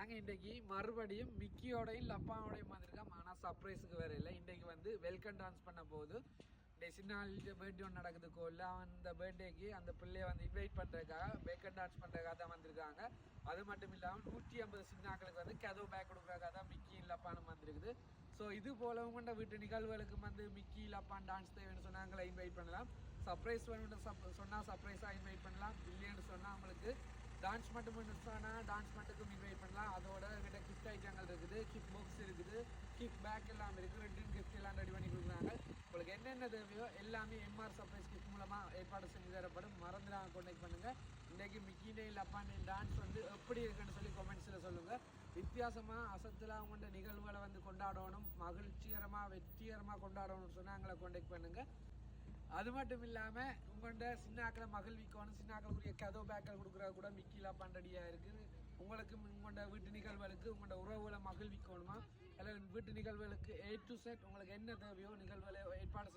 நாங்கள் இன்றைக்கு மறுபடியும் மிக்கியோடையும் லப்பாவோடையும் வந்திருக்கோம். ஆனால் சர்ப்ரைஸுக்கு வேறு இல்லை. இன்றைக்கு வந்து வெல்கம் டான்ஸ் பண்ண போது இன்றைக்கு சின்ன பர்த்டே ஒன்று நடக்குது கோவில். அந்த பர்த்டேக்கு அந்த பிள்ளைய வந்து இன்வைட் பண்ணுறதுக்காக வெல்கம் டான்ஸ் பண்ணுறதுக்காக தான் வந்திருக்காங்க. அது மட்டும் இல்லாமல் 150 சின்னாக்களுக்கு வந்து கதவு பேக் கொடுக்குறதுக்காக தான் மிக்கி லப்பானும் வந்திருக்குது. ஸோ இது போல உங்கள்கிட்ட வீட்டு நிகழ்வுகளுக்கு வந்து மிக்கி லப்பான் டான்ஸ் தேவைன்னு சொன்னாங்களே இன்வைட் பண்ணலாம். சர்ப்ரைஸ் வேணும்னு சொன்னால் சர்ப்ரைஸாக இன்வைட் பண்ணலாம். இல்லைன்னு சொன்னால் உங்களுக்கு டான்ஸ் மட்டும் சொன்னால் டான்ஸ் மட்டுக்கும் இன்வைட் பண்ணலாம். அதோட கிட்ட கிஃப்ட் ஐட்டங்கள் இருக்குது, கிக் பாக்ஸ் இருக்குது, கிக் பேக் எல்லாம் இருக்குது, ரிட்டன் கிஃப்ட் எல்லாம் ரெடி பண்ணி கொடுக்குறாங்க. உங்களுக்கு என்னென்ன தேவையோ எல்லாமே எம்ஆர் சர்ப்ரைஸ் கிஃப்ட் மூலமாக ஏற்பாடு செஞ்சு தரப்படும். மறந்துடாம கான்டாக்ட் பண்ணுங்கள். இன்றைக்கி மிக்கினே லப்பானே டான்ஸ் வந்து எப்படி இருக்குன்னு சொல்லி கமெண்ட்ஸில் சொல்லுங்கள். வித்தியாசமாக அசத்தில் அவங்களோட நிகழ்வுகளை வந்து கொண்டாடணும், மகிழ்ச்சிகரமாக வெற்றிகரமாக கொண்டாடணும்னு சொன்னால் எங்களை கான்டாக்ட் பண்ணுங்கள். அது மட்டும் இல்லாமல் உங்கள்கிட்ட சின்னாக்களை மகிழ்விக்கணும், சின்னாக்களுக்குரிய கதோ பேக்கல் கொடுக்குறது கூட மிக்கிலாம் பண்டடியாக இருக்குது. உங்களுக்கு உங்களோட வீட்டு நிகழ்வுகளுக்கு உங்களோட உறவுகளை மகிழ்விக்கணுமா, அல்லது வீட்டு நிகழ்வுகளுக்கு A to Z உங்களுக்கு என்ன தேவையோ நிகழ்வுகளை ஏற்பாடு